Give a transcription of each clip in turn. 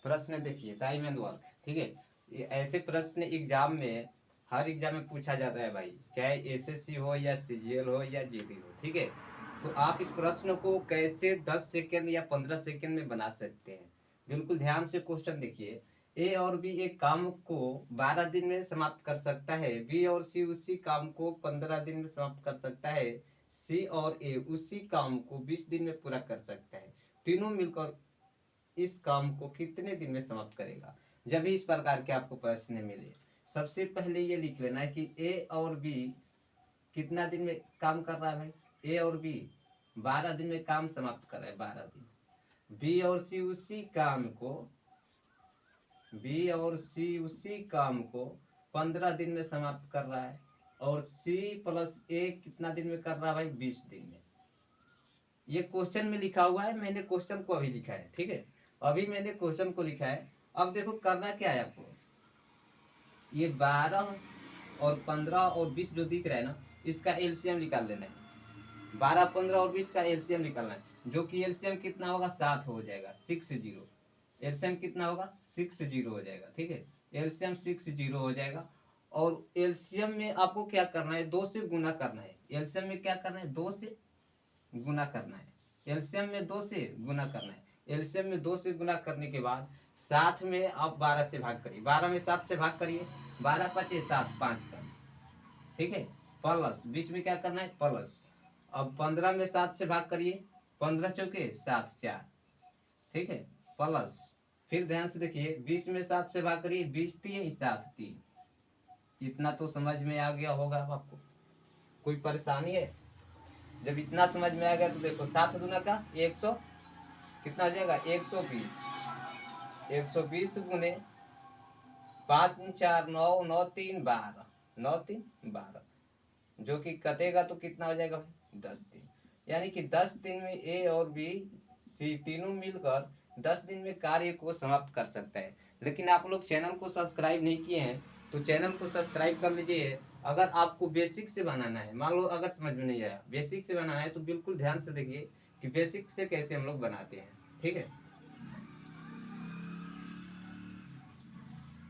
प्रश्न देखिए, time and work, ठीक है। ये ऐसे प्रश्न एग्जाम में, हर एग्जाम में पूछा जाता है भाई, चाहे एसएससी हो या सीजीएल हो या जीडी हो, ठीक है। तो आप इस प्रश्न को कैसे 10 सेकंड या 15 सेकंड में बना सकते हैं। बिल्कुल ध्यान से क्वेश्चन देखिए। ए और बी एक काम को 12 दिन में समाप्त कर सकता है, बी और सी उसी काम को 15 दिन में समाप्त कर सकता है, सी और ए उसी काम को 20 दिन में पूरा कर सकता है। तीनों मिलकर इस काम को कितने दिन में समाप्त करेगा। जब भी इस प्रकार के आपको प्रश्न मिले, सबसे पहले ये लिख लेना है कि ए और बी कितना दिन में काम कर रहा है भाई। ए और बी 12 दिन में काम समाप्त कर रहा है, 12 दिन। बी और सी उसी काम को, बी और सी उसी काम को 15 दिन में समाप्त कर रहा है। और सी प्लस ए कितना दिन में कर रहा है भाई, 20 दिन में। ये क्वेश्चन में लिखा हुआ है, मैंने क्वेश्चन को अभी लिखा है, ठीक है। अभी मैंने क्वेश्चन को लिखा है। अब देखो करना क्या है आपको, ये 12 और 15 और 20 जो दिख रहा है ना, इसका एलसीएम निकाल लेना है। 12, 15 और 20 का एलसीएम निकालना है, जो कि एलसीएम कितना होगा, 7 हो जाएगा, 60। एलसीएम कितना होगा, 60 हो जाएगा, ठीक है। एलसीएम 60 हो जाएगा। और एलसीएम में आपको क्या करना है, 2 से गुना करना है। एलसीएम में क्या करना है, 2 से गुना करना है। एलसीएम में 2 से गुना करना है। एलसीएम में 2 से गुना करने के बाद साथ में आप 12 से भाग करिए, 12 में 7 से भाग करिए, 12 पचे 7, 5 का, ठीक है। प्लस बीच में क्या करना है, प्लस। अब 15 में 7 से भाग करिए, 15 चौके 7, 4, ठीक है। प्लस फिर ध्यान से देखिए, 20 में 7 से भाग करिए, 20 3 7 3। इतना तो समझ में आ गया होगा आपको, कोई परेशानी है। जब इतना समझ में आ गया तो देखो, 7 दूना का 100, कितना हो जाएगा, 120। 120 गुने 5 4 9 9 3 12, 9 3 12, जो कि कटेगा तो कितना हो जाएगा, 10 दिन। यानी कि 10 दिन में ए और बी सी तीनों मिलकर 10 दिन में कार्य को समाप्त कर सकता है। लेकिन आप लोग चैनल को सब्सक्राइब नहीं किए हैं, तो चैनल को सब्सक्राइब कर लीजिए। अगर आपको बेसिक से बनाना है, मान लो अगर समझ में नहीं आया, बेसिक से बनाना है, तो बिल्कुल ध्यान से देखिए कि बेसिक से कैसे हम लोग बनाते हैं, ठीक है।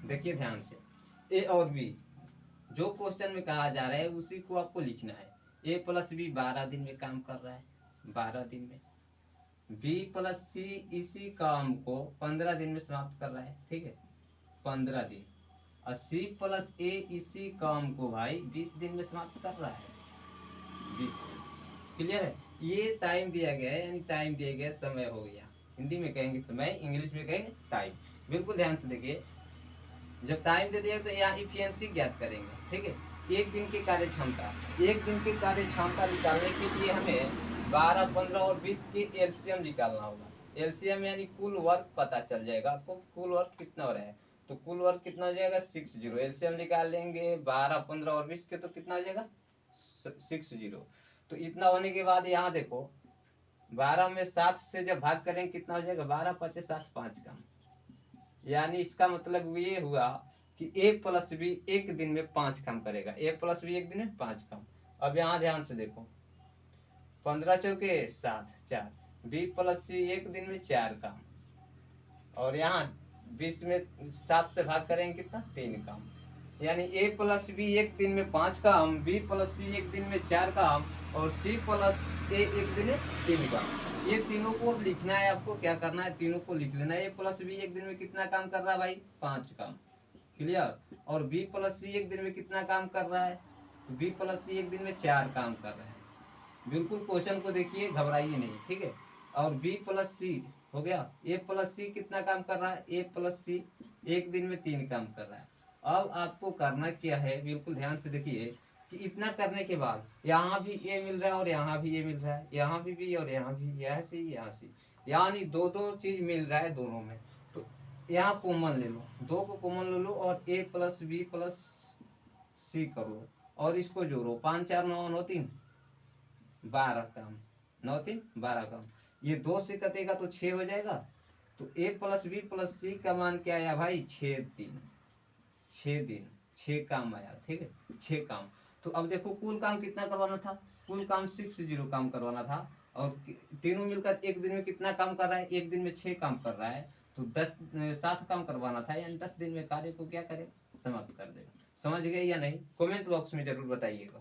देखिए ध्यान से, ए और बी जो क्वेश्चन में कहा जा रहा है उसी को आपको लिखना है। ए प्लस बी 12 दिन में काम कर रहा है, 12 दिन में। बी प्लस सी इसी काम को 15 दिन में समाप्त कर रहा है, ठीक है, 15 दिन। और सी प्लस ए इसी काम को भाई 20 दिन में समाप्त कर रहा है, 20 दिन। क्लियर है। ये टाइम दिया गया है, यानी टाइम दिया गया, समय हो गया। हिंदी में कहेंगे समय, इंग्लिश में कहेंगे टाइम। बिल्कुल ध्यान से देखिए, जब टाइम दे दिया तो यहाँ इफिशियंसी ज्ञात करेंगे, ठीक है। एक दिन की कार्य क्षमता, एक दिन की कार्य क्षमता निकालने के लिए हमें 12, 15 और 20 के एलसीएम निकालना होगा। एलसीएम यानी कुल वर्क पता चल जाएगा आपको, कुल वर्क कितना हो रहा है। तो कुल वर्क कितना हो जाएगा, 60। एलसीएम निकाल लेंगे 12, 15 और 20 के, तो कितना हो जाएगा, 60। तो इतना होने के बाद यहाँ देखो, 12 में 7 से जब भाग करेंगे कितना हो जाएगा, 12 पचे 7, 5 का। यानी इसका मतलब ये हुआ कि ए प्लस बी एक दिन में 5 काम करेगा, ए प्लस बी एक दिन में 5 काम। अब यहाँ ध्यान से देखो, 15 चौके 7, 4, बी प्लस सी एक दिन में 4 काम। और यहाँ 20 में 7 से भाग करेंगे कितना, 3 काम। यानी ए प्लस बी एक दिन में 5 काम, बी प्लस सी एक दिन में 4 काम, और सी प्लस ए एक दिन में 3 काम। ये तीनों को लिखना है आपको, क्या करना है, तीनों को लिख लेना है। ए प्लस बी एक दिन में कितना काम कर रहा है भाई, 5 काम। क्लियर। और बी प्लस सी एक दिन में कितना काम कर रहा है, तो बी प्लस सी एक दिन में 4 काम कर रहा है। बिल्कुल क्वेश्चन को देखिए, घबराइए नहीं, ठीक है। और बी प्लस सी हो गया, ए प्लस सी कितना काम कर रहा है, ए प्लस सी एक दिन में 3 काम कर रहा है। अब आपको करना क्या है, बिल्कुल ध्यान से देखिए कि इतना करने के बाद यहाँ भी ए मिल रहा है और यहाँ भी ए मिल रहा है, यहाँ भी बी और यहाँ भी, यहाँ से यहाँ से, यानी दो दो चीज मिल रहा है दोनों में। तो यहाँ कॉमन ले लो, 2 को कॉमन ले लो और ए प्लस बी प्लस सी करो और इसको जोड़ो, 5 4 9 9 3 12 काम, 9 3 12 काम। ये 2 से कटेगा तो 6 हो जाएगा। तो ए प्लस बी प्लस सी का मान क्या आया भाई, 6 दिन, 6 दिन, 6 काम आया, ठीक है, 6 काम। तो अब देखो कुल काम कितना करवाना था, कुल काम 60 काम करवाना था। और तीनों मिलकर एक दिन में कितना काम कर रहा है, एक दिन में 6 काम कर रहा है। तो 7 काम करवाना था, यानी 10 दिन में कार्य को क्या करे, समाप्त कर देगा। समझ गए या नहीं? कमेंट बॉक्स में जरूर बताइएगा।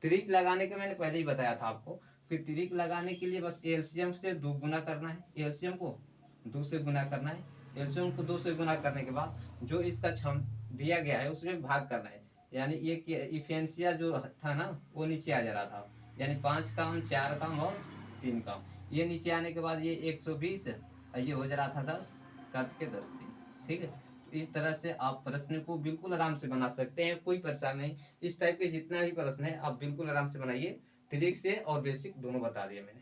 त्रिक लगाने के मैंने पहले ही बताया था आपको। फिर त्रिक लगाने के लिए बस एलसीएम से 2 गुना करना है, एलसीएम को 2 से गुना करना है। एलसीएम को 2 से गुना करने के बाद जो इसका क्षम दिया गया है उसमें भाग करना है, यानी एक इफेंसिया जो था ना वो नीचे आ जा रहा था, यानी 5 काम, 4 काम और 3 काम। ये नीचे आने के बाद ये 120 और ये हो जा रहा था 10 करके 10 दिन। ठीक है, इस तरह से आप प्रश्न को बिल्कुल आराम से बना सकते हैं, कोई परेशानी नहीं। इस टाइप के जितना भी प्रश्न है आप बिल्कुल आराम से बनाइए। त्रिक से और बेसिक दोनों बता दिए मैंने।